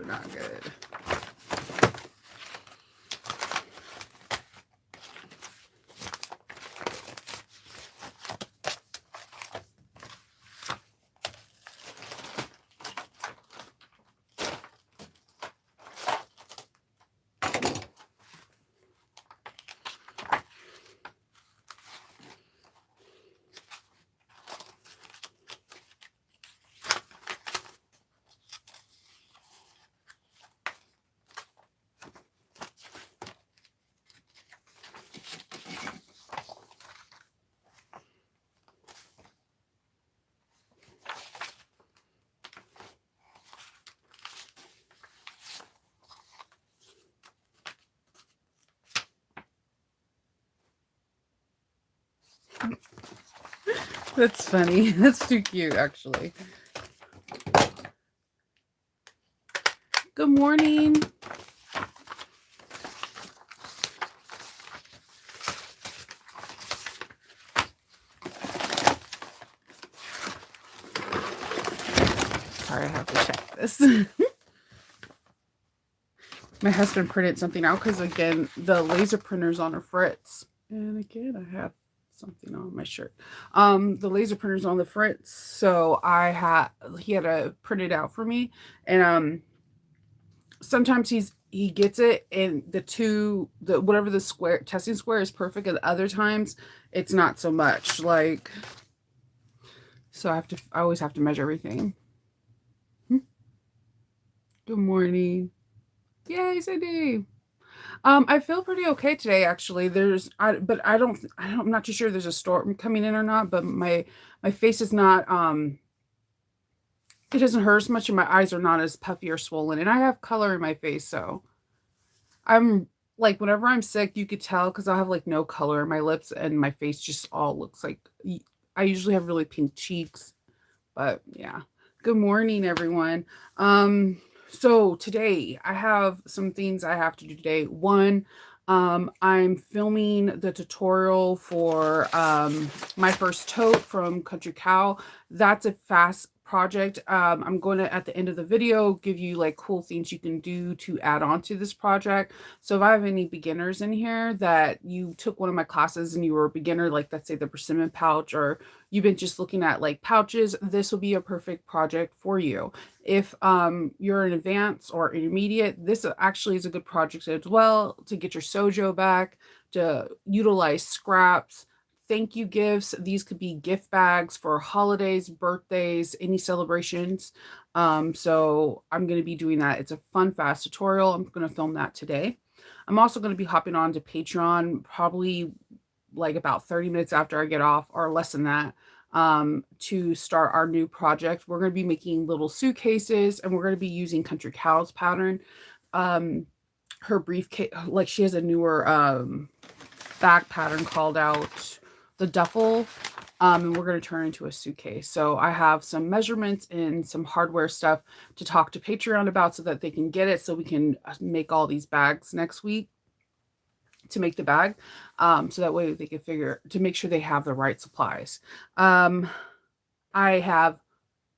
probably not good. That's funny. That's too cute, actually. Good morning. Sorry, I have to check this. My husband printed something out because, again, the laser printer's on a fritz. And again, I have something on my shirt. The laser printer's on the fritz, so he had to print it out for me. And sometimes he gets it and the whatever the square testing square is perfect, and other times it's not so much. Like, so I always have to measure everything. Good morning. Yay, Cindy. I feel pretty okay today, actually. I'm not too sure there's a storm coming in or not, but my face is not, it doesn't hurt as much and my eyes are not as puffy or swollen. And I have color in my face, so I'm like, whenever I'm sick, you could tell because I have like no color in my lips and my face just all looks like, I usually have really pink cheeks, but yeah. Good morning, everyone. So today I have some things I have to do today. One, I'm filming the tutorial for my first tote from Country Cow. That's a fast project. I'm going to, at the end of the video, give you like cool things you can do to add on to this project. So if I have any beginners in here that you took one of my classes and you were a beginner, like let's say the persimmon pouch, or you've been just looking at like pouches, this will be a perfect project for you. If you're an advanced or intermediate, this actually is a good project as well to get your sojo back, to utilize scraps, thank you gifts. These could be gift bags for holidays, birthdays, any celebrations. So I'm going to be doing that. It's a fun, fast tutorial. I'm going to film that today. I'm also going to be hopping on to Patreon probably like about 30 minutes after I get off, or less than that, to start our new project. We're going to be making little suitcases and we're going to be using Country Cow's pattern. Her briefcase, like she has a newer back pattern called out the duffel, and we're going to turn into a suitcase. So I have some measurements and some hardware stuff to talk to Patreon about so that they can get it, so we can make all these bags next week to make the bag, so that way they can figure to make sure they have the right supplies. I have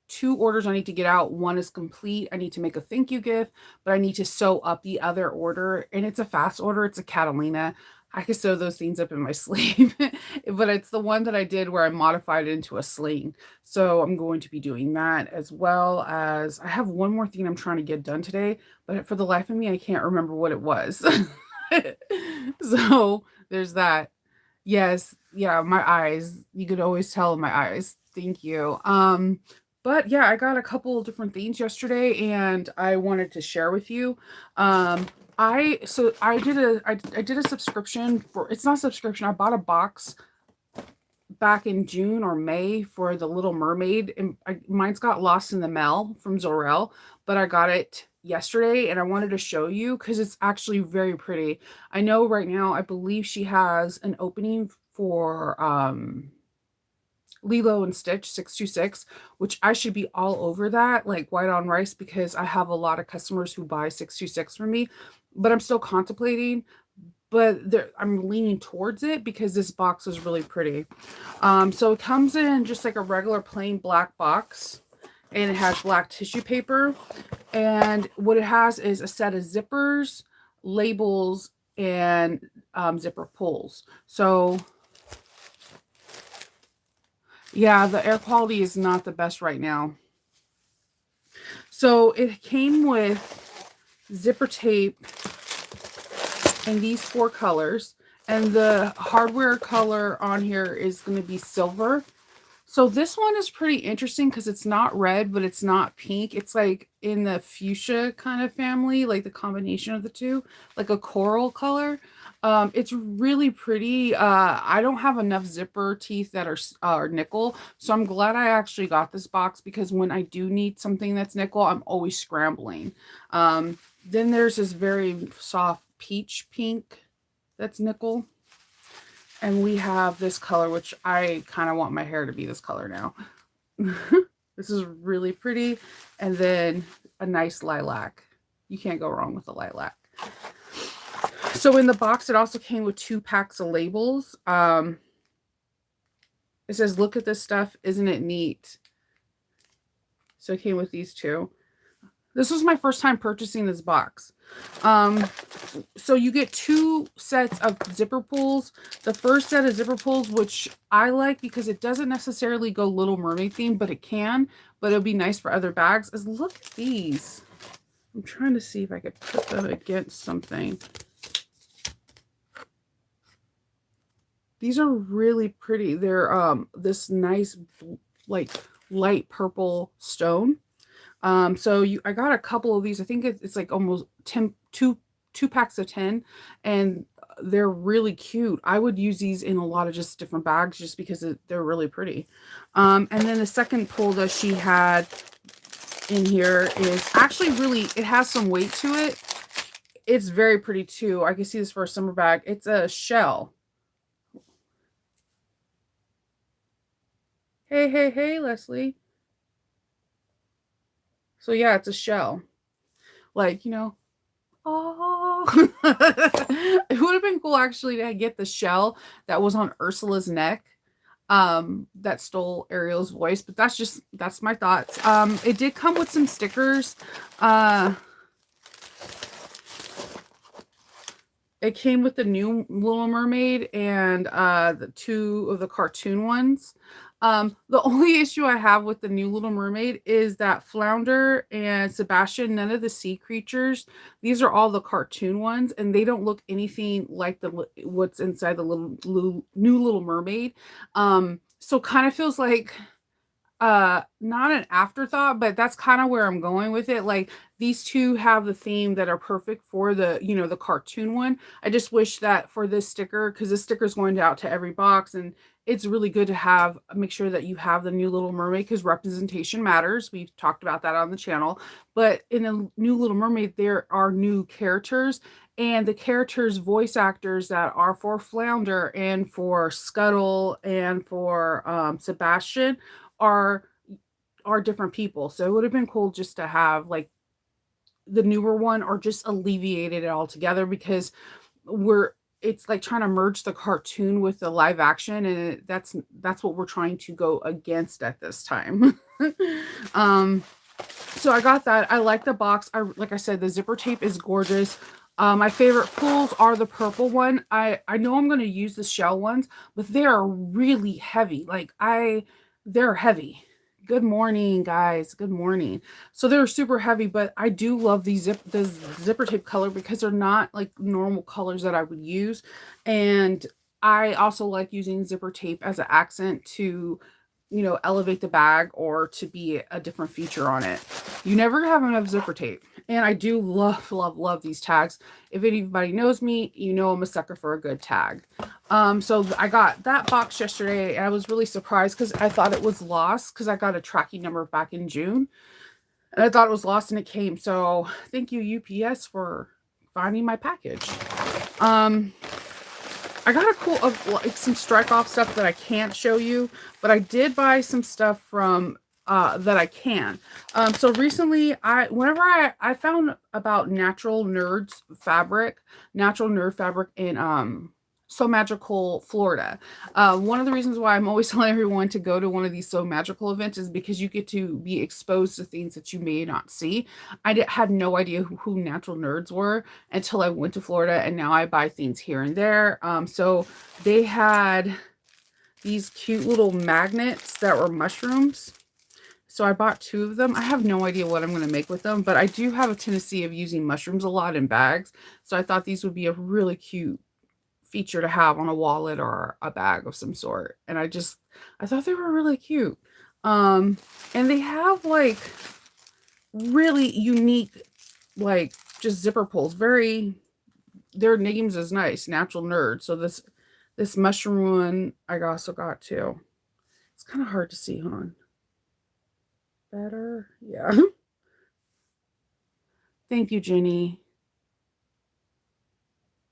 2 orders I need to get out. One is complete. I need to make a thank you gift, but I need to sew up the other order, and it's a fast order. It's a Catalina. I can sew those things up in my sleeve, but it's the one that I did where I modified it into a sling. So I'm going to be doing that, as well as I have one more thing I'm trying to get done today, but for the life of me, I can't remember what it was. So there's that. Yes, yeah, my eyes. You could always tell in my eyes. Thank you. But yeah, I got a couple of different things yesterday and I wanted to share with you. I did a subscription for, it's not a subscription. I bought a box back in June or May for the Little Mermaid, and mine's got lost in the mail from Zorel, but I got it yesterday and I wanted to show you because it's actually very pretty. I know right now, I believe she has an opening for Lilo and Stitch 626, which I should be all over that, like white on rice, because I have a lot of customers who buy 626 from me, but I'm still contemplating. But I'm leaning towards it because this box is really pretty. So it comes in just like a regular plain black box. and it has black tissue paper. And what it has is a set of zippers, labels, and zipper pulls. So yeah, the air quality is not the best right now. So it came with zipper tape in these 4 colors. And the hardware color on here is going to be silver. So this one is pretty interesting because it's not red, but it's not pink. It's like in the fuchsia kind of family, like the combination of the two, like a coral color. It's really pretty. I don't have enough zipper teeth that are nickel, so I'm glad I actually got this box because when I do need something that's nickel, I'm always scrambling. Then there's this very soft peach pink that's nickel. And we have this color, which I kind of want my hair to be this color now. This is really pretty. And then a nice lilac. You can't go wrong with a lilac. So in the box, it also came with 2 packs of labels. It says, look at this stuff. Isn't it neat? So it came with these 2. This was my first time purchasing this box. So you get 2 sets of zipper pulls. The first set of zipper pulls, which I like because it doesn't necessarily go Little Mermaid theme, but it can. But it'll be nice for other bags. Is look at these. I'm trying to see if I could put them against something. These are really pretty. They're this nice like light purple stone. So I got a couple of these. I think it's like almost 2 packs of 10, and they're really cute. I would use these in a lot of just different bags just because they're really pretty. And then the second pull that she had in here is actually really, it has some weight to it. It's very pretty too. I can see this for a summer bag. It's a shell. Hey, hey, hey, Leslie. So yeah, it's a shell. Like, oh. It would have been cool actually to get the shell that was on Ursula's neck. That stole Ariel's voice, but that's my thoughts. It did come with some stickers. It came with the new Little Mermaid and the 2 of the cartoon ones. The only issue I have with the new Little Mermaid is that Flounder and Sebastian, none of the sea creatures, these are all the cartoon ones, and they don't look anything like what's inside the new Little Mermaid. So kind of feels like not an afterthought, but that's kind of where I'm going with it. Like these 2 have the theme that are perfect for the cartoon one. I just wish that for this sticker, because this sticker is going out to every box, and it's really good to make sure that you have the new Little Mermaid because representation matters. We've talked about that on the channel. But in the new Little Mermaid, there are new characters, and the characters' voice actors that are for Flounder and for Scuttle and for Sebastian are different people. So it would have been cool just to have like the newer one or just alleviated it altogether because it's like trying to merge the cartoon with the live action, and that's what we're trying to go against at this time. So I got that. I like the box. Like I said, the zipper tape is gorgeous. My favorite pulls are the purple one. I know I'm going to use the shell ones, but they are really heavy. They're heavy. Good morning, guys. Good morning. So they're super heavy, but I do love the zipper tape color because they're not like normal colors that I would use. And I also like using zipper tape as an accent to, elevate the bag or to be a different feature on it. You never have enough zipper tape. And I do love, love, love these tags. If anybody knows me, I'm a sucker for a good tag. So I got that box yesterday, and I was really surprised because I thought it was lost because I got a tracking number back in June. And I thought it was lost, and it came. So thank you, UPS, for finding my package. I got some strike off stuff that I can't show you, but I did buy some stuff from that I can. So recently whenever I found about natural nerd fabric in So Magical Florida. One of the reasons why I'm always telling everyone to go to one of these So Magical events is because you get to be exposed to things that you may not see. Had no idea who natural nerds were until I went to Florida, and now I buy things here and there. So they had these cute little magnets that were mushrooms. So I bought two of them. I have no idea what I'm going to make with them, but I do have a tendency of using mushrooms a lot in bags. So I thought these would be a really cute feature to have on a wallet or a bag of some sort. And I thought they were really cute. Um and they have like really unique, like, just zipper pulls. Very Their names is nice, Natural Nerd. So this mushroom one I also got too. It's kind of hard to see. Hold on. Better? Yeah. Thank you, Jenny.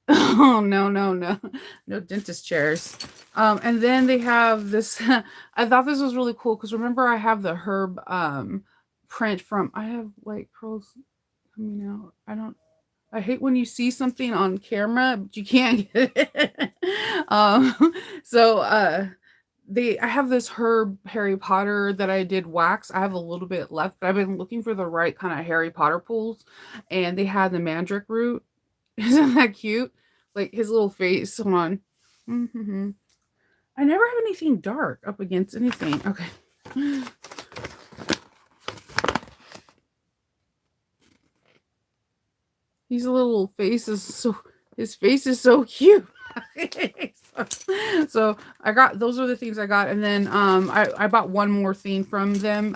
Oh, no, no, no. No dentist chairs. And then they have this I thought this was really cool because remember I have the herb print from I have like pearls coming out. I hate when you see something on camera, but you can't get it. So I have this herb Harry Potter that I did wax. I have a little bit left, but I've been looking for the right kind of Harry Potter pools, and they had the mandrake root. Isn't that cute? Like his little face. Hold on. Mm-hmm. I never have anything dark up against anything. Okay. His little face is so his face is so cute. So I got those are the things I got, and then I bought one more thing from them.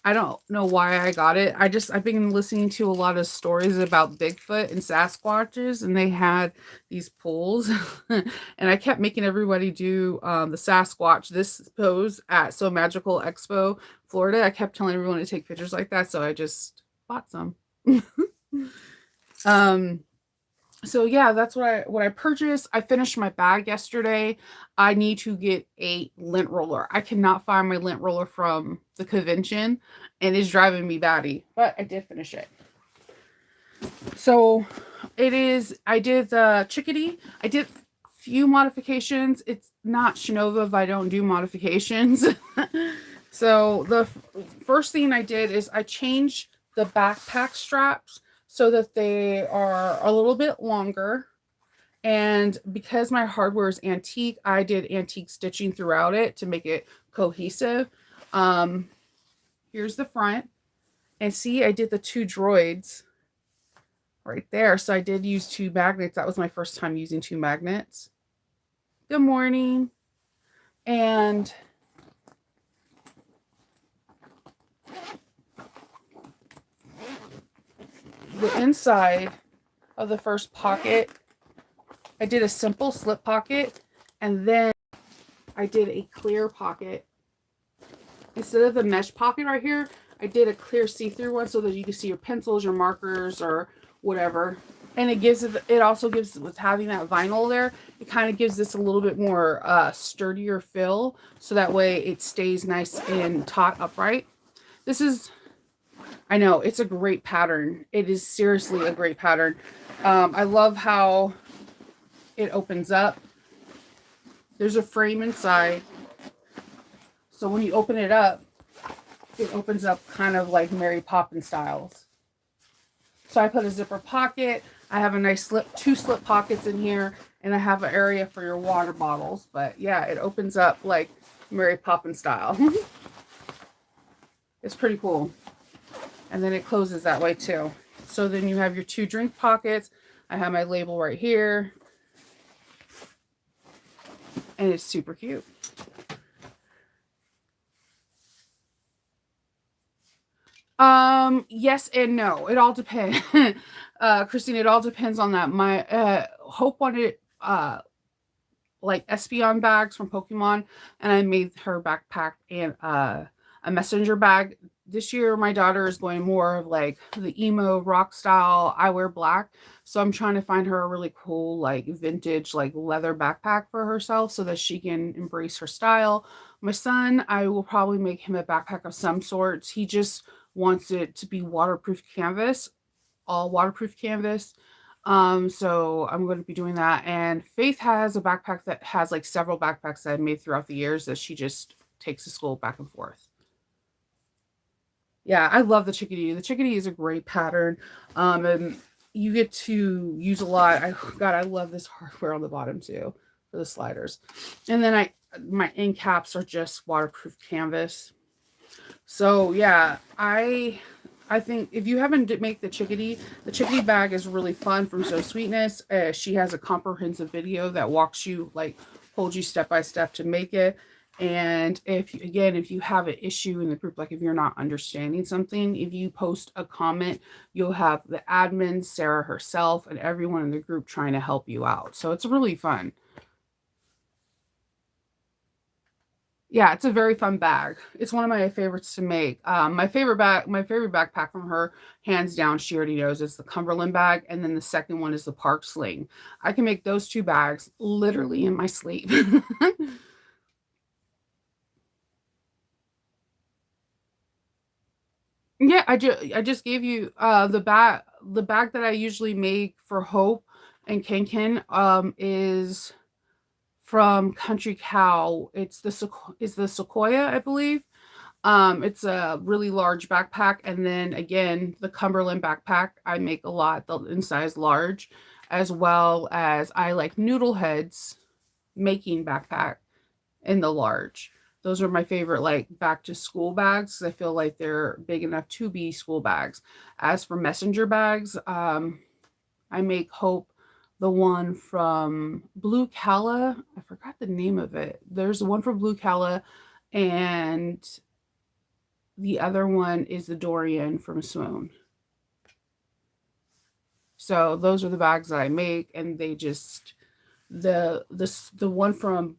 I don't know why I got it. I've been listening to a lot of stories about Bigfoot and Sasquatches, and they had these pools, and I kept making everybody do the Sasquatch this pose at So Magical Expo Florida. I kept telling everyone to take pictures like that, so I just bought some. um so yeah, that's what I purchased. I finished my bag yesterday. I need to get a lint roller. I cannot find my lint roller from the convention, and it's driving me batty, but I did finish it. So I did the Chickadee. I did few modifications. It's not Shinova if I don't do modifications. So the first thing I did is I changed the backpack straps so that they are a little bit longer. And because my hardware is antique, I did antique stitching throughout it to make it cohesive. Here's the front. And see, I did the two droids right there. So I did use two magnets. That was my first time using two magnets. Good morning. And the inside of the first pocket, I did a simple slip pocket, and then I did a clear pocket. Instead of the mesh pocket right here, I did a clear see-through one so that you can see your pencils, your markers, or whatever. And it also gives, with having that vinyl there, it kind of gives this a little bit more sturdier feel, so that way it stays nice and taut upright. I know, it's a great pattern. It is seriously a great pattern. I love how it opens up. There's a frame inside. So when you open it up, it opens up kind of like Mary Poppins styles. So I put a zipper pocket. I have a nice two slip pockets in here, and I have an area for your water bottles. But yeah, it opens up like Mary Poppins style. It's pretty cool. And then it closes that way too. So then you have your two drink pockets. I have my label right here. And it's super cute. Yes and no. It all depends. Christine, it all depends on that. My Hope wanted like Espeon bags from Pokemon, and I made her backpack and a messenger bag. This year my daughter is going more of like the emo rock style. I wear black, so I'm trying to find her a really cool like vintage like leather backpack for herself so that she can embrace her style. My son, I will probably make him a backpack of some sorts. He just wants it to be waterproof canvas, all waterproof canvas. So I'm going to be doing that. And Faith has a backpack that has like several backpacks that I've made throughout the years that she just takes to school back and forth. Yeah, I love the Chickadee. The Chickadee is a great pattern. And you get to use a lot. God, I love this hardware on the bottom too for the sliders. And then my end caps are just waterproof canvas. So yeah, I think if you haven't make the Chickadee bag is really fun from So Sweetness. She has a comprehensive video that walks you like holds you step by step to make it. And if you have an issue in the group, like if you're not understanding something, if you post a comment, you'll have the admin, Sarah herself, and everyone in the group trying to help you out. So it's really fun. Yeah, it's a very fun bag. It's one of my favorites to make. My favorite backpack from her, hands down, she already knows, is the Cumberland bag, and then the second one is the Park Sling. I can make those two bags literally in my sleep. Yeah, I just gave you the bag that I usually make for Hope and Ken is from Country Cow. Is the Sequoia, I believe. It's a really large backpack, and then again, the Cumberland backpack I make a lot, the in size large, as well as I like Noodle Heads making backpack in the large. Those are my favorite like back to school bags 'cause I feel like they're big enough to be school bags. As for messenger bags, I make Hope the one from Blue Calla. I forgot the name of it. There's one from Blue Calla, and the other one is the Dorian from Swoon. So those are the bags that I make, and they just the one from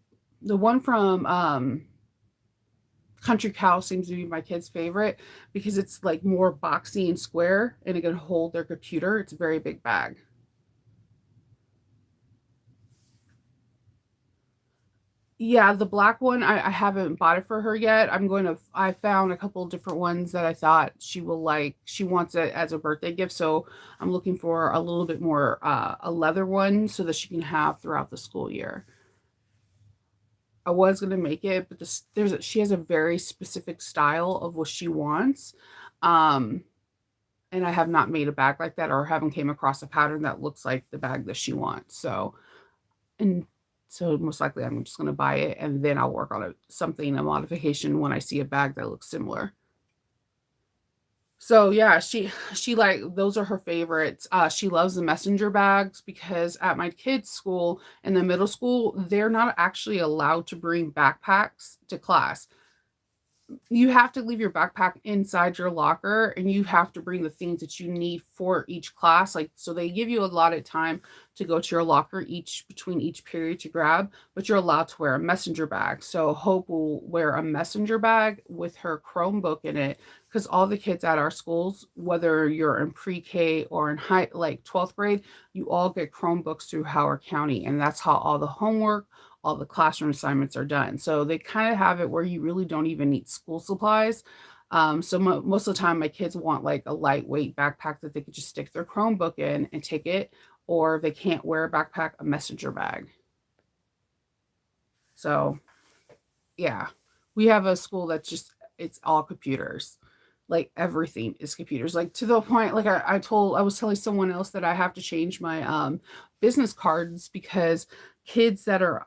Country Cow seems to be my kid's favorite because it's like more boxy and square, and it can hold their computer. It's a very big bag. Yeah, the black one, I haven't bought it for her yet. I found a couple different ones that I thought she will like. She wants it as a birthday gift, so I'm looking for a little bit more, a leather one so that she can have throughout the school year. I was gonna make it, but she has a very specific style of what she wants. Um, and I have not made a bag like that or haven't came across a pattern that looks like the bag that she wants. And so most likely I'm just gonna buy it and then I'll work on a modification when I see a bag that looks similar. So yeah, she like those are her favorites. She loves the messenger bags because at my kids' school in the middle school, they're not actually allowed to bring backpacks to class. You have to leave your backpack inside your locker and you have to bring the things that you need for each class, like so they give you a lot of time to go to your locker each between each period to grab, but you're allowed to wear a messenger bag. So Hope will wear a messenger bag with her Chromebook in it because all the kids at our schools, whether you're in pre-K or in high like 12th grade, you all get Chromebooks through Howard County, and that's how all the homework, all the classroom assignments are done. So they kind of have it where you really don't even need school supplies. So most of the time, my kids want like a lightweight backpack that they could just stick their Chromebook in and take it, or if they can't wear a backpack, a messenger bag. So yeah, we have a school that's just it's all computers. Like everything is computers. Like to the point, like I was telling someone else that I have to change my business cards because kids that are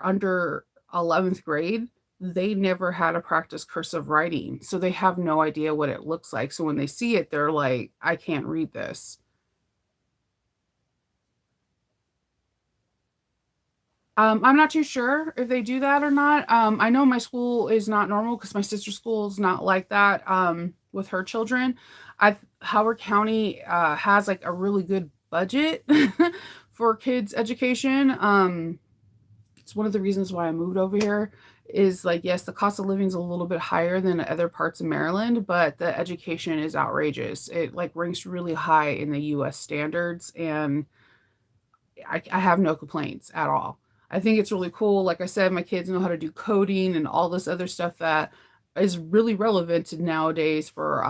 under 11th grade, they never had to practice cursive writing. So they have no idea what it looks like. So when they see it, they're like, I can't read this. I'm not too sure if they do that or not. I know my school is not normal because my sister's school is not like that with her children. Howard County has like a really good budget for kids' education. It's one of the reasons why I moved over here is like yes, the cost of living is a little bit higher than other parts of Maryland, but the education is outrageous. It like ranks really high in the US standards, and I have no complaints at all. I think it's really cool. Like I said, my kids know how to do coding and all this other stuff that is really relevant to nowadays for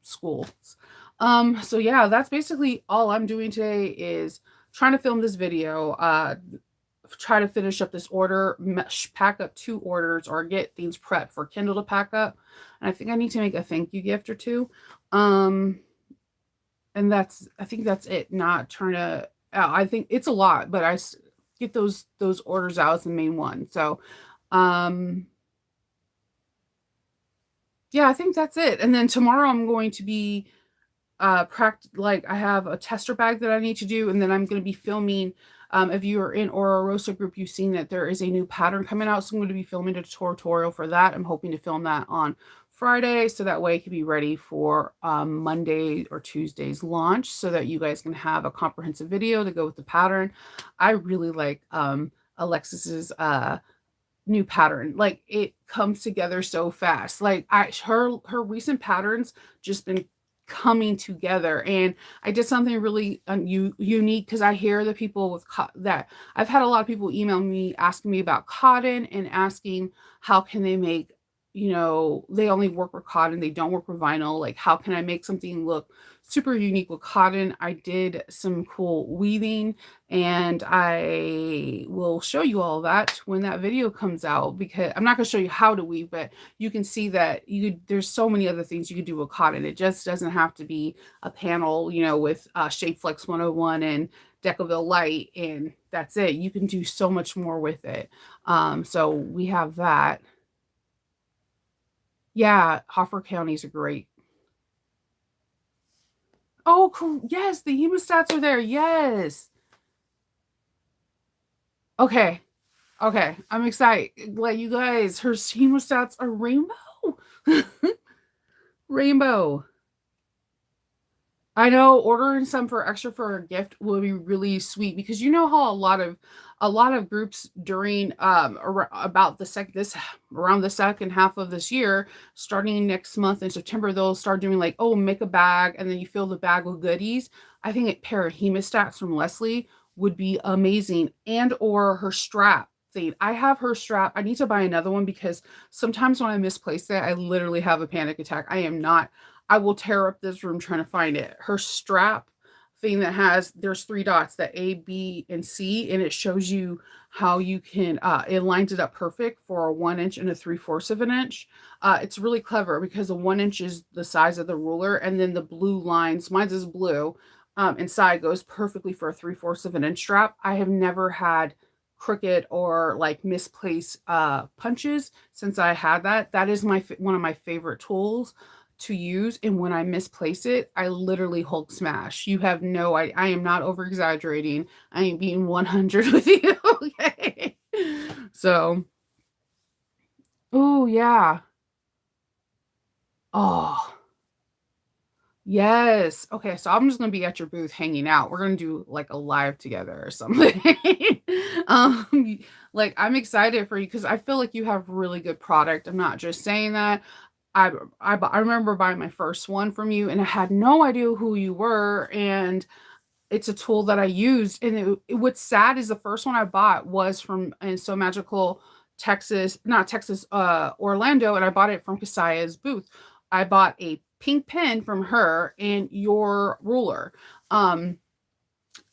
schools. So yeah, that's basically all I'm doing today is trying to film this video, try to finish up this order, pack up 2 orders or get things prepped for Kindle to pack up. And I think I need to make a thank you gift or 2. Um, and I think that's it. Not trying to, I think it's a lot, but get those orders out as the main one. So, um, yeah, I think that's it. And then tomorrow I'm going to be like I have a tester bag that I need to do, and then I'm going to be filming. If you are in Aura Rosa group, you've seen that there is a new pattern coming out, so I'm going to be filming a tutorial for that. I'm hoping to film that on Friday, so that way it can be ready for Monday or Tuesday's launch, so that you guys can have a comprehensive video to go with the pattern. I really like Alexis's new pattern. Like, it comes together so fast. Like, her recent patterns just been coming together, and I did something really unique, because I hear the people with that I've had a lot of people email me asking me about cotton and asking how can they make, they only work with cotton, they don't work with vinyl. Like, how can I make something look super unique with cotton? I did some cool weaving, and I will show you all that when that video comes out, because I'm not going to show you how to weave, but you can see that there's so many other things you could do with cotton. It just doesn't have to be a panel, with Shape Flex 101 and Decaville Light, and that's it. You can do so much more with it. So we have that. Yeah, Hoffer counties are great. Oh, cool. Yes, the hemostats are there. Yes. Okay. Okay. I'm excited. Like, you guys, her hemostats are rainbow. Rainbow. I know, ordering some for extra for a gift will be really sweet, because you know how a lot of groups during about around the second half of this year, starting next month in September, they'll start doing like, oh, make a bag and then you fill the bag with goodies. I think a pair of hemostats from Leslie would be amazing, and or her strap thing. I have her strap. I need to buy another one, because sometimes when I misplace it, I literally have a panic attack. I will tear up this room trying to find it. Her strap thing that there's 3 dots, that A, B, and C, and it shows you how you can, it lines it up perfect for a 1 inch and a 3/4 of an inch. It's really clever, because a 1 inch is the size of the ruler, and then the blue lines, mine's is blue, inside goes perfectly for a 3/4 of an inch strap. I have never had crooked or like misplaced punches since I had that. That is one of my favorite tools to use, and when I misplace it, I literally Hulk smash. You have no idea. I am not over exaggerating. I am being 100 with you. Okay. So, oh yeah. Oh, yes. Okay, so I'm just gonna be at your booth hanging out. We're gonna do like a live together or something. um, like, I'm excited for you, because I feel like you have really good product. I'm not just saying that. I remember buying my first one from you, and I had no idea who you were, and it's a tool that I used. And what's sad is the first one I bought was from and So Magical, Texas, not Texas, Orlando, and I bought it from Kasaya's booth. I bought a pink pen from her and your ruler. Um,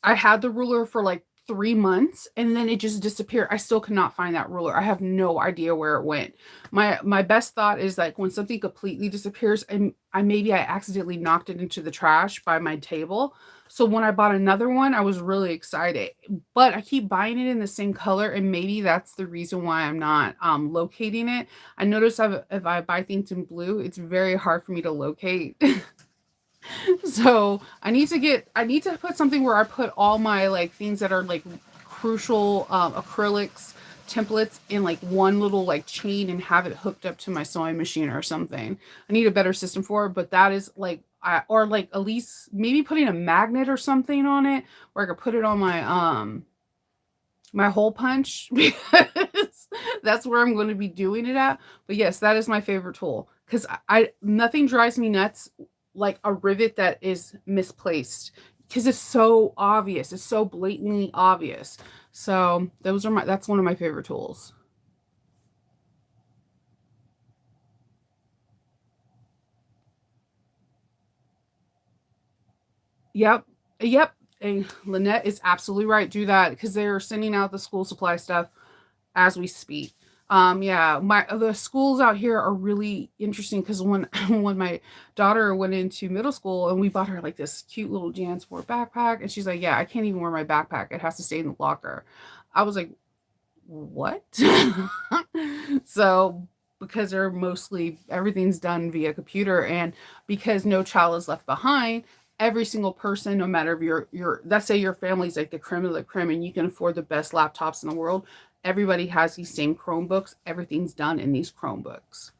I had the ruler for like 3 months, and then it just disappeared. I still cannot find that ruler. I have no idea where it went. My best thought is, like, when something completely disappears, and I accidentally knocked it into the trash by my table. So when I bought another one, I was really excited. But I keep buying it in the same color, and maybe that's the reason why I'm not locating it. I notice if I buy things in blue, it's very hard for me to locate. So I need to put something where I put all my like things that are like crucial acrylics templates in like one little like chain, and have it hooked up to my sewing machine or something. I need a better system for it, but that is like, or like at least maybe putting a magnet or something on it, where I could put it on my hole punch, because that's where I'm going to be doing it at. But yes, that is my favorite tool, because I nothing drives me nuts like a rivet that is misplaced, because it's so obvious. It's so blatantly obvious. So that's one of my favorite tools. Yep. Yep. And Lynette is absolutely right. Do that because they're sending out the school supply stuff as we speak. Yeah, my the schools out here are really interesting because when when my daughter went into middle school and we bought her like this cute little JanSport backpack, and she's like, "Yeah, I can't even wear my backpack; it has to stay in the locker." I was like, "What?" So because they're mostly everything's done via computer, and because no child is left behind, every single person, no matter if you're let's say your family's like the creme of the creme and you can afford the best laptops in the world, everybody has these same Chromebooks. Everything's done in these Chromebooks.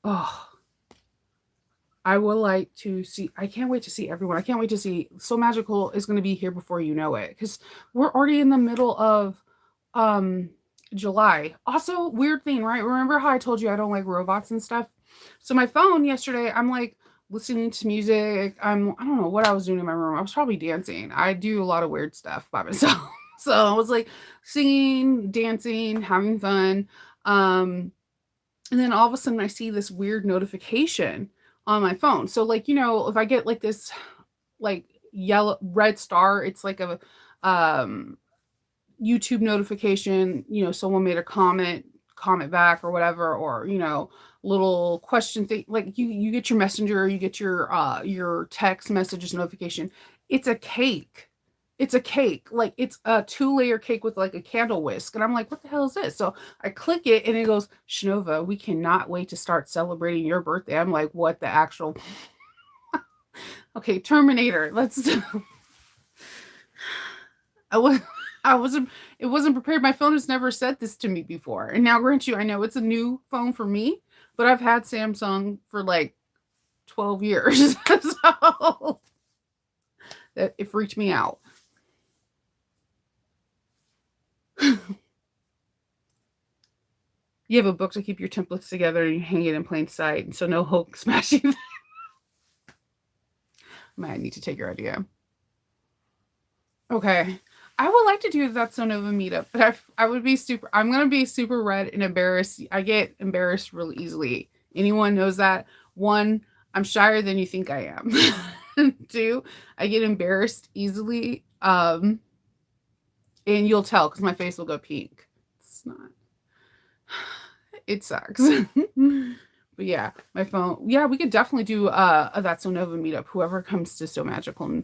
Oh, I would like to see. I can't wait to see everyone. I can't wait to see. So Magical is going to be here before you know it because we're already in the middle of um July. Also, weird thing, right? Remember how I told you I don't like robots and stuff? So my phone yesterday, I'm like listening to music. I don't know what I was doing in my room. I was probably dancing. I do a lot of weird stuff by myself. So I was like singing, dancing, having fun. Um and then all of a sudden I see this weird notification on my phone. So like, if I get like this like yellow red star, it's like a um YouTube notification, someone made a comment back or whatever, or little question thing. Like you get your messenger, you get your text messages notification. It's a cake. It's a cake. Like it's a two-layer cake with like a candle whisk. And I'm like, what the hell is this? So I click it and it goes, Shanova, we cannot wait to start celebrating your birthday. I'm like, what the actual okay, Terminator. Let's I was I wasn't it wasn't prepared. My phone has never said this to me before. And now grant you, I know it's a new phone for me, but I've had Samsung for like 12 years. So it freaked me out. You have a book to keep your templates together and you hang it in plain sight. So no Hulk smashing. Might need to take your idea. Okay. I would like to do that Sonova meetup, but I would be I'm going to be super red and embarrassed. I get embarrassed really easily. Anyone knows that? One, I'm shyer than you think I am. Two, I get embarrassed easily. And you'll tell because my face will go pink. It's not, it sucks. But yeah, my phone. Yeah, we could definitely do a That's So Nova meetup. Whoever comes to So Magical, and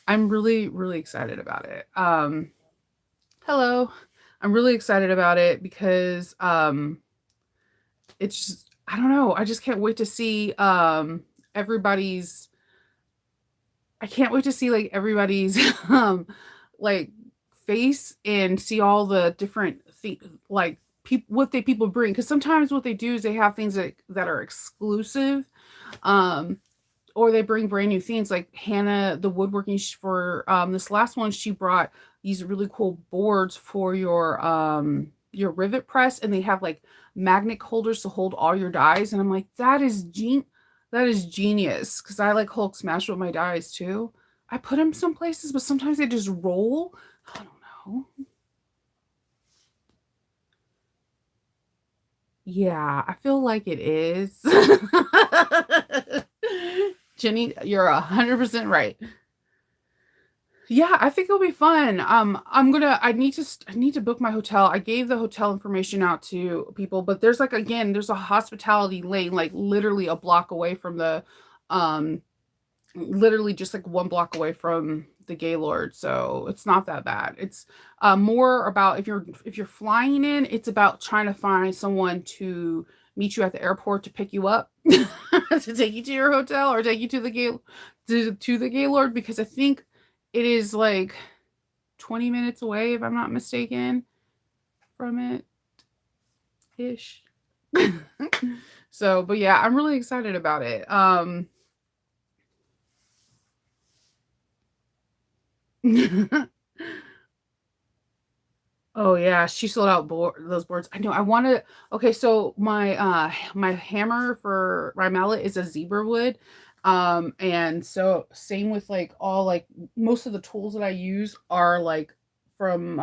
I'm really really excited about it. Hello, I'm really excited about it because it's just, I don't know. I just can't wait to see everybody's. I can't wait to see like everybody's like face and see all the different like what they people bring because sometimes what they do is they have things that are exclusive, um or they bring brand new things like Hannah the woodworking for this last one she brought these really cool boards for your rivet press, and they have like magnet holders to hold all your dies, and I'm like that is genius because I like Hulk smash with my dies too. I put them some places but sometimes they just roll. I don't know. Yeah, I feel like it is. Jenny, you're 100% right. Yeah, I think it'll be fun. I need to book my hotel. I gave the hotel information out to people, but there's like again, there's a hospitality lane like literally a block away from the um literally just like one block away from the Gaylord, so it's not that bad. It's more about if you're flying in, it's about trying to find someone to meet you at the airport to pick you up to take you to your hotel or take you to to the Gaylord because I think it is like 20 minutes away if I'm not mistaken from it ish. So, but yeah, I'm really excited about it. Oh yeah, she sold out those boards. I know. I want to. Okay, so my hammer for my mallet is a zebra wood, and so same with like all like most of the tools that I use are like from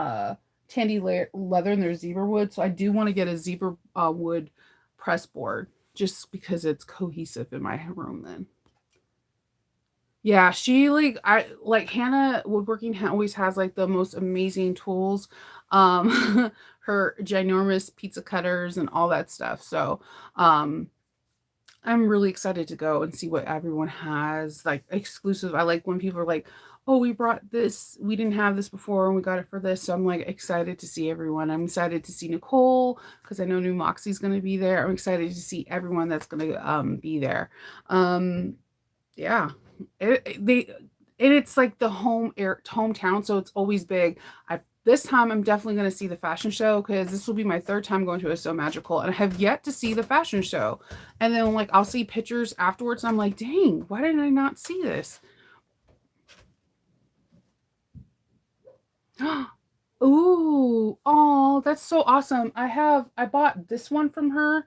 tandy leather and they're zebra wood. So I do want to get a zebra wood press board just because it's cohesive in my room then. Yeah, she like I like Hannah woodworking always has like the most amazing tools. Her ginormous pizza cutters and all that stuff. So, um I'm really excited to go and see what everyone has, like, exclusive. I like when people are like, "Oh, we brought this. We didn't have this before, and we got it for this." So I'm, like, excited to see everyone. I'm excited to see Nicole because I know New Moxie's gonna be there. I'm excited to see everyone that's gonna, be there. Um, yeah. They and it's, like, the hometown, so it's always big. I This time, I'm definitely gonna see the fashion show because this will be my 3rd time going to a So Magical, and I have yet to see the fashion show. And then, like, I'll see pictures afterwards, and I'm like, "Dang, why didn't I not see this?" Ooh, oh, that's so awesome. I bought this one from her.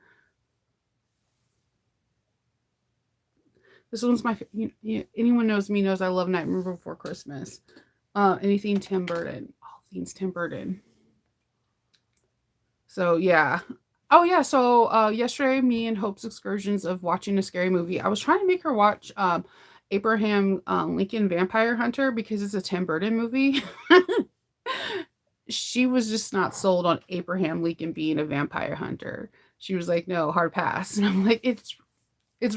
This one's my anyone knows me knows I love Nightmare Before Christmas. Anything Tim Burton. All things Tim Burton. So yeah. Oh yeah, so yesterday me and Hope's excursions of watching a scary movie. I was trying to make her watch Abraham Lincoln Vampire Hunter because it's a Tim Burton movie. She was just not sold on Abraham Lincoln being a vampire hunter. She was like, "No, hard pass." And I'm like, "It's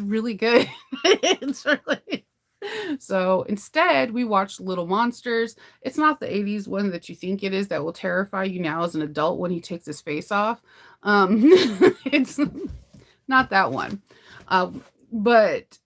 really good." It's really so instead, we watched Little Monsters. It's not the 80s one that you think it is that will terrify you now as an adult when he takes his face off. It's not that one. But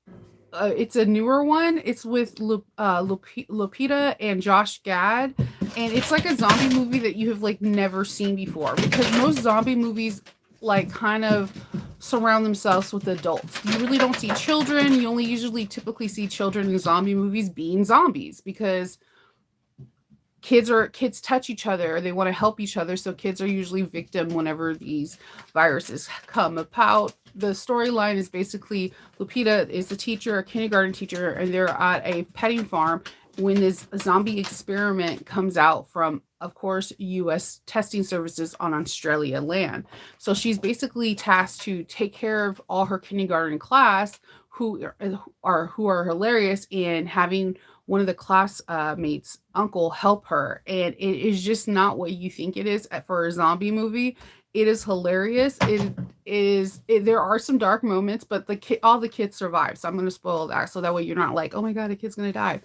it's a newer one. It's with Lupita and Josh Gad, and it's like a zombie movie that you have like never seen before because most zombie movies like kind of surround themselves with adults. You really don't see children. You only usually typically see children in zombie movies being zombies because kids touch each other, they want to help each other, so kids are usually victim whenever these viruses come about. The storyline is basically Lupita is a teacher, a kindergarten teacher, and they're at a petting farm when this zombie experiment comes out from, of course, US testing services on Australia land. So she's basically tasked to take care of all her kindergarten class who are hilarious and having one of the classmates uncle help her, and it is just not what you think it is for a zombie movie. It is hilarious. There are some dark moments, but all the kids survive, so I'm going to spoil that so that way you're not like, oh my god, a kid's going to die.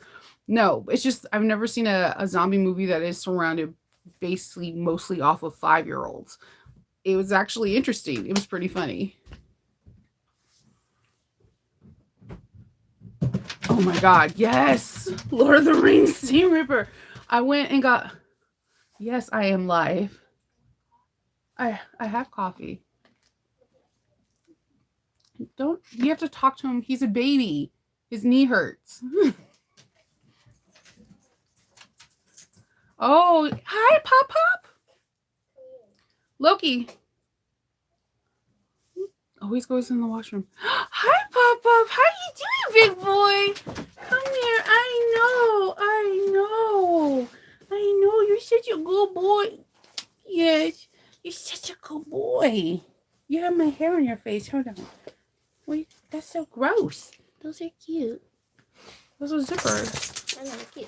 No, it's just I've never seen a zombie movie that is surrounded basically mostly off of 5-year-olds. It was actually interesting. It was pretty funny. Oh my god, yes! Lord of the Rings Sea Ripper. I went and got. Yes, I am live. I have coffee. Don't you have to talk to him? He's a baby. His knee hurts. Oh, hi, Pop Pop. Loki always goes in the washroom. Hi, Pop Pop. How you doing, big boy? Come here. I know. You're such a good boy. Yes, you're such a good boy. You have my hair on your face. Hold on. Wait, that's so gross. Those are cute. Those are zippers. I know, cute.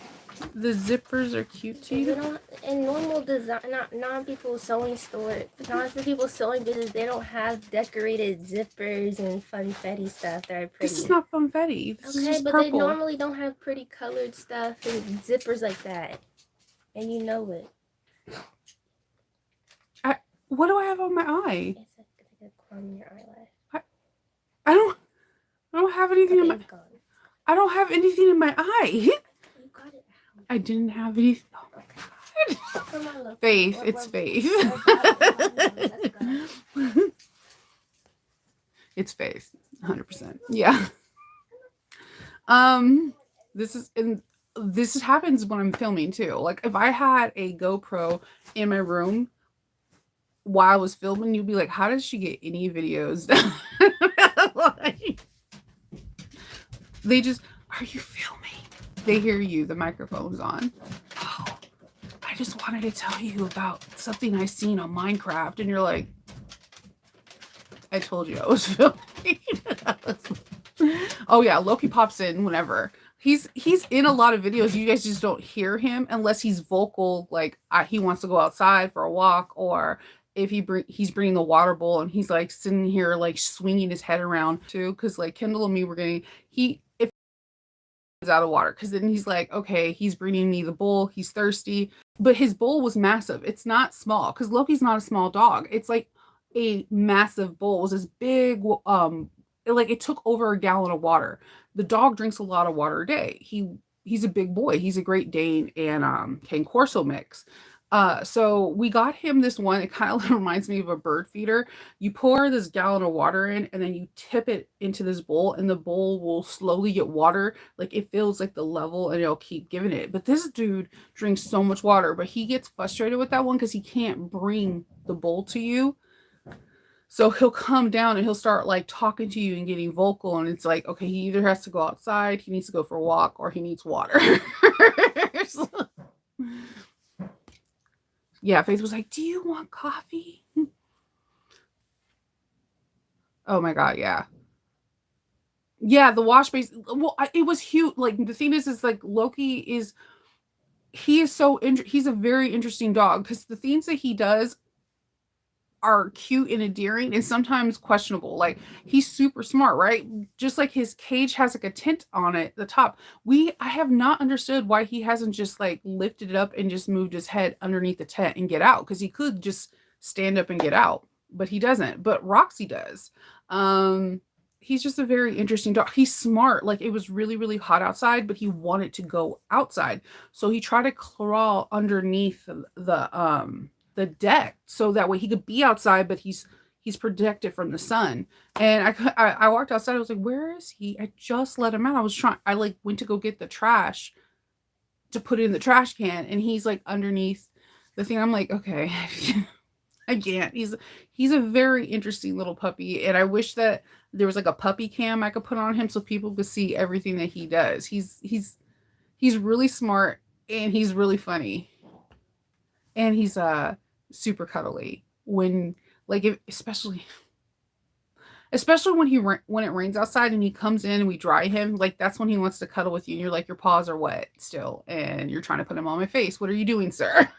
The zippers are cute to you? Don't, in normal design, not people sewing store, not for people sewing business, they don't have decorated zippers and funfetti stuff that are pretty. This is not funfetti. This is just but purple. they normally don't have pretty colored stuff and zippers like that, and you know it. What do I have on my eye? It's like a crumb in your eyelash. I don't have anything in my. I don't have anything in my eye. You got it out. I didn't have anything. Oh my god. Come on, look. Faith, it's Faith. It's Faith, 100%. Yeah. This happens when I'm filming too. Like if I had a GoPro in my room while I was filming, you'd be like, how does she get any videos done? Like, they just, are you filming? They hear you, the microphone's on. Oh, I just wanted to tell you about something I seen on Minecraft. And you're like, I told you I was filming. Oh yeah, Loki pops in whenever. He's in a lot of videos. You guys just don't hear him unless he's vocal, like he wants to go outside for a walk, or if he's bringing the water bowl and he's like sitting here like swinging his head around too. Because like Kendall and me were getting if he's out of water, because then he's like, okay, he's bringing me the bowl. He's thirsty, but his bowl was massive. It's not small because Loki's not a small dog. It's like a massive bowl. It was this big like it took over a gallon of water. The dog drinks a lot of water a day. He's a big boy. He's a Great Dane and Cane Corso mix. So we got him this one. It kind of reminds me of a bird feeder. You pour this gallon of water in, and then you tip it into this bowl, and the bowl will slowly get water. Like it feels like the level, and it'll keep giving it. But this dude drinks so much water, but he gets frustrated with that one because he can't bring the bowl to you. So he'll come down and he'll start like talking to you and getting vocal. And it's like, okay, he either has to go outside, he needs to go for a walk, or he needs water. Yeah, Faith was like, do you want coffee? Oh my God, yeah. Yeah, the wash basin. Well, it was huge. Like the thing is like Loki is, he is so, he's a very interesting dog because the things that he does are cute and endearing and sometimes questionable. Like he's super smart, right? Just like his cage has like a tint on it, the top. I have not understood why he hasn't just like lifted it up and just moved his head underneath the tent and get out, because he could just stand up and get out, but he doesn't. But Roxy does. He's just a very interesting dog. He's smart. Like it was really, really hot outside, but he wanted to go outside. So he tried to crawl underneath the deck so that way he could be outside, but he's protected from the sun. And I walked outside. I was like, where is he? I just let him out. I like went to go get the trash to put it in the trash can, and he's like underneath the thing. I'm like, okay, I can't. He's a very interesting little puppy, and I wish that there was like a puppy cam I could put on him so people could see everything that he does. He's really smart, and he's really funny, and he's super cuddly when like especially when it rains outside and he comes in and we dry him, like that's when he wants to cuddle with you, and you're like, your paws are wet still and you're trying to put him on my face. What are you doing, sir?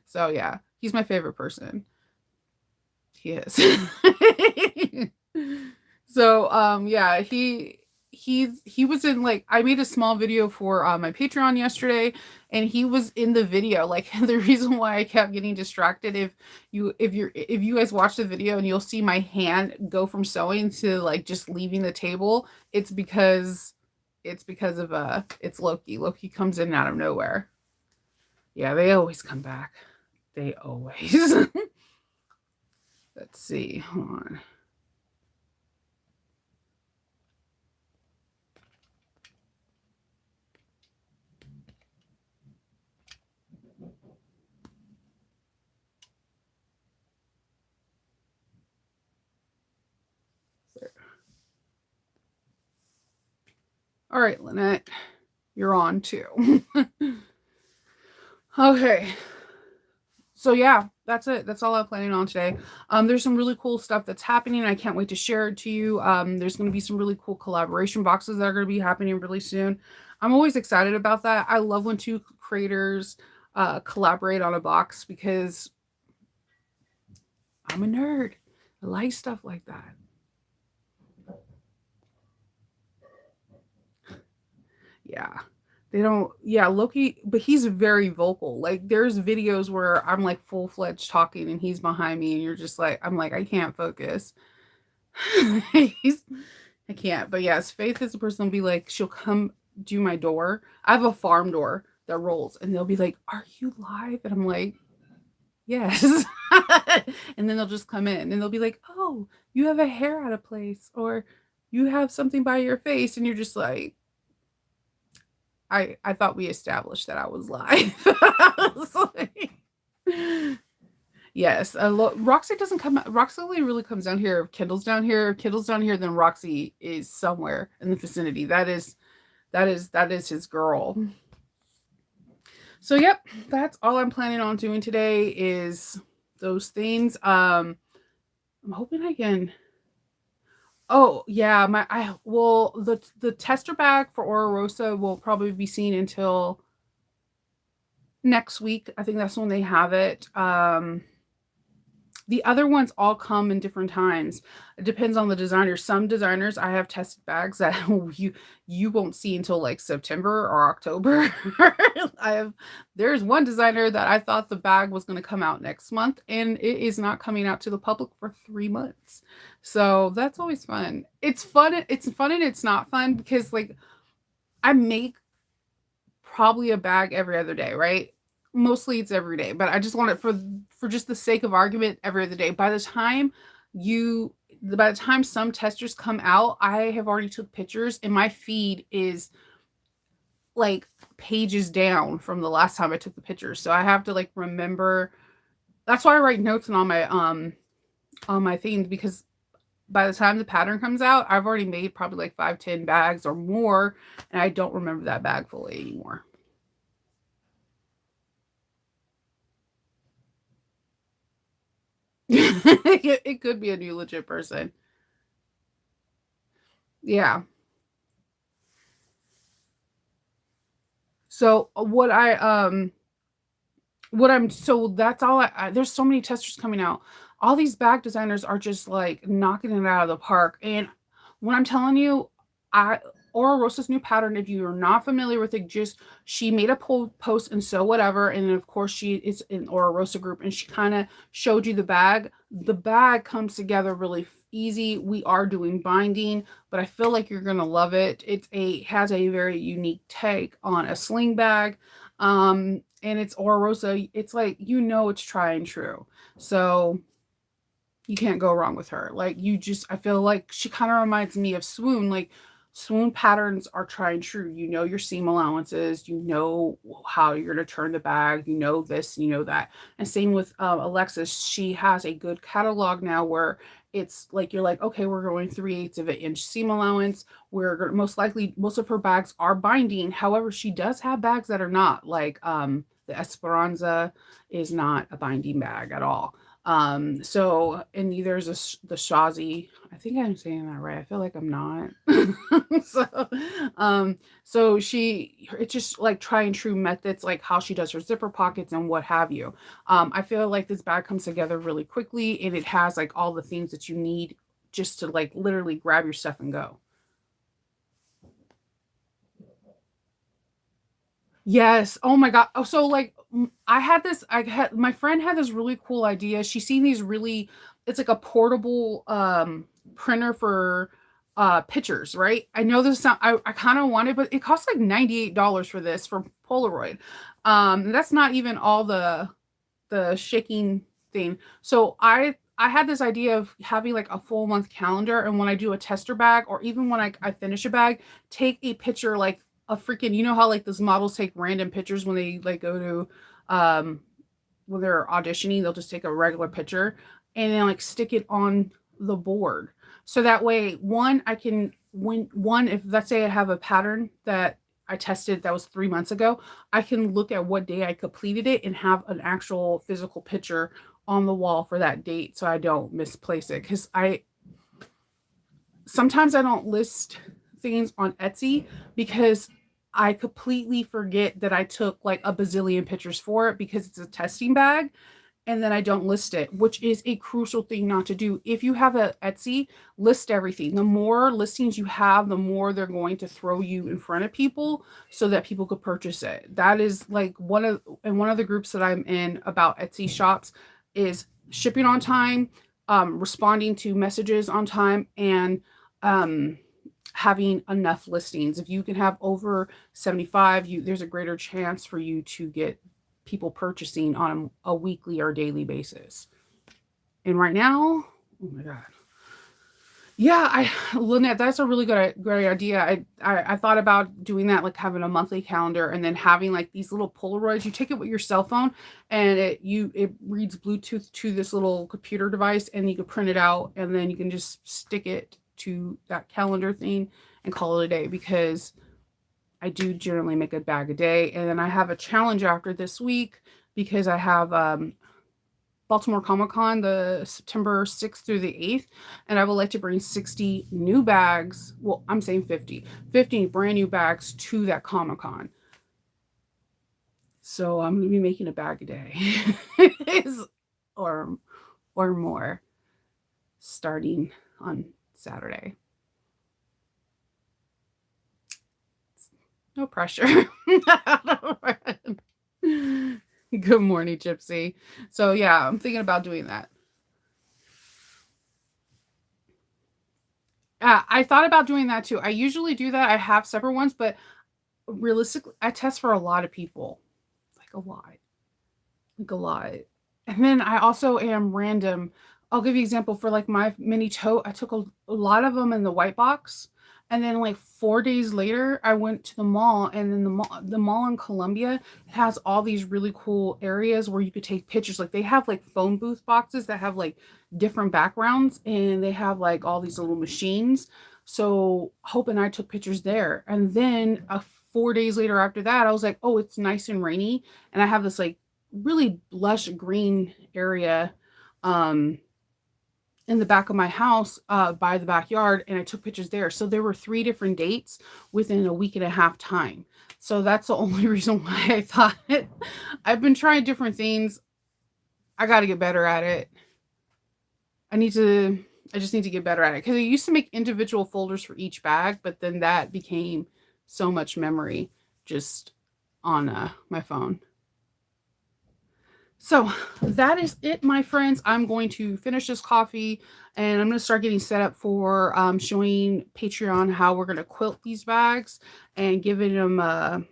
So yeah, he's my favorite person. He is. So yeah, he was in, like, I made a small video for my Patreon yesterday, and he was in the video. Like the reason why I kept getting distracted, if you guys watch the video and you'll see my hand go from sewing to like just leaving the table, it's because of it's Loki. Loki comes in out of nowhere. Yeah, they always come back. They always. Let's see. Hold on. All right, Lynette, you're on too. Okay. So yeah, that's it. That's all I'm planning on today. There's some really cool stuff that's happening. I can't wait to share it to you. There's going to be some really cool collaboration boxes that are going to be happening really soon. I'm always excited about that. I love when two creators collaborate on a box because I'm a nerd. I like stuff like that. Yeah. They don't, yeah, Loki, but he's very vocal. Like there's videos where I'm like full-fledged talking and he's behind me and you're just like, I'm like, I can't focus. I can't. But yes, Faith is the person will be like, she'll come do my door. I have a farm door that rolls and they'll be like, are you live? And I'm like, yes. And then they'll just come in and they'll be like, oh, you have a hair out of place, or you have something by your face. And you're just like, I thought we established that I was live. I was like, yes, Roxy doesn't come. Roxy only really comes down here if Kendall's down here. If Kendall's down here, then Roxy is somewhere in the vicinity. That is his girl. So yep, that's all I'm planning on doing today is those things. I'm hoping I can. Oh yeah, my I well the tester bag for Ora Rosa will probably be seen until next week. I think that's when they have it. The other ones all come in different times. It depends on the designer. Some designers I have tested bags that you won't see until like September or October. I have There's one designer that I thought the bag was going to come out next month and it is not coming out to the public for 3 months. So that's always fun. It's fun and it's not fun because like I make probably a bag every other day, right? Mostly it's every day, but I just want it for just the sake of argument every other day. You by the time some testers come out, I have already took pictures and my feed is like pages down from the last time I took the pictures. So I have to like remember. That's why I write notes on my things because by the time the pattern comes out, I've already made probably like 5, 10 bags or more, and I don't remember that bag fully anymore. It could be a new legit person. Yeah. So what I'm so that's all there's so many testers coming out. All these bag designers are just like knocking it out of the park. And when I'm telling you, I Aura Rosa's new pattern, if you're not familiar with it, just she made a post and so whatever. And then of course she is in Aura Rosa group and she kind of showed you the bag. The bag comes together really easy. We are doing binding, but I feel like you're gonna love it. Has a very unique take on a sling bag. And it's Ora Rosa. It's like it's tried and true. So you can't go wrong with her. Like I feel like she kind of reminds me of Swoon. Like Swoon patterns are tried and true. You know your seam allowances. You know how you're gonna turn the bag. You know this. You know that. And same with Alexis. She has a good catalog now where it's like you're like okay, we're going 3/8 of an inch seam allowance. Most likely most of her bags are binding. However, she does have bags that are not. Like the Esperanza is not a binding bag at all. So and neither is the Shazi. I think I'm saying that right. I feel like I'm not. so it's just like try and true methods like how she does her zipper pockets and what have you. I feel like this bag comes together really quickly and it has like all the things that you need just to like literally grab your stuff and go. Yes. Oh my god. Oh, so like I had my friend had this really cool idea. She's seen these really it's like a portable printer for pictures, right? I know this sound I kind of wanted, but it costs like $98 for this for Polaroid. That's not even all the shaking thing. So I had this idea of having like a full month calendar, and when I do a tester bag, or even when I finish a bag, take a picture like a freaking you know how like those models take random pictures when they like go to when they're auditioning, they'll just take a regular picture and then like stick it on the board. So that way, when if let's say I have a pattern that I tested that was 3 months ago, I can look at what day I completed it and have an actual physical picture on the wall for that date so I don't misplace it. Because I sometimes I don't list things on Etsy because I completely forget that I took like a bazillion pictures for it because it's a testing bag and then I don't list it, which is a crucial thing not to do. If you have a Etsy, list everything. The more listings you have, the more they're going to throw you in front of people so that people could purchase it. That is like one of the groups that I'm in about Etsy shops is shipping on time, responding to messages on time, and um having enough listings. If you can have over 75, there's a greater chance for you to get people purchasing on a weekly or daily basis. And right now, oh my god. Yeah, Lynette, that's a really great idea. I thought about doing that, like having a monthly calendar and then having like these little Polaroids. You take it with your cell phone and it reads Bluetooth to this little computer device and you can print it out and then you can just stick it to that calendar thing and call it a day because I do generally make a bag a day. And then I have a challenge after this week because I have Baltimore Comic Con the September 6th through the 8th, and I would like to bring 60 new bags. Well, I'm saying 50 brand new bags to that Comic Con. So I'm going to be making a bag a day or more starting on Saturday. No pressure. Good morning, Gypsy. So yeah, I'm thinking about doing that. I thought about doing that too. I usually do that. I have separate ones, but realistically, I test for a lot of people, like a lot. Like a lot. And then I also am random. I'll give you an example for like my mini tote. I took a lot of them in the white box. And then like 4 days later, I went to the mall, and then the mall in Columbia has all these really cool areas where you could take pictures. Like they have like phone booth boxes that have like different backgrounds, and they have like all these little machines. So Hope and I took pictures there. And then 4 days later after that, I was like, oh, it's nice and rainy. And I have this like really lush green area in the back of my house by the backyard, and I took pictures there. So there were 3 different dates within a week and a half time. So that's the only reason why I thought it. I've been trying different things. I got to get better at it. I just need to get better at it, because I used to make individual folders for each bag, but then that became so much memory just on my phone. So that is it, my friends. I'm going to finish this coffee, and I'm going to start getting set up for showing Patreon how we're going to quilt these bags and giving them a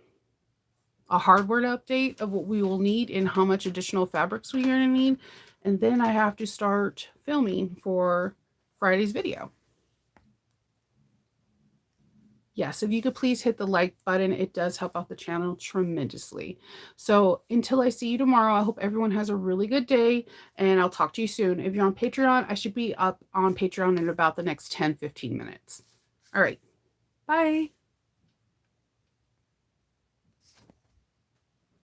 hardware update of what we will need and how much additional fabrics we're going to need. And then I have to start filming for Friday's video. Yes, if you could please hit the like button, it does help out the channel tremendously. So until I see you tomorrow, I hope everyone has a really good day, and I'll talk to you soon. If you're on Patreon, I should be up on Patreon in about the next 10-15 minutes. All right, bye.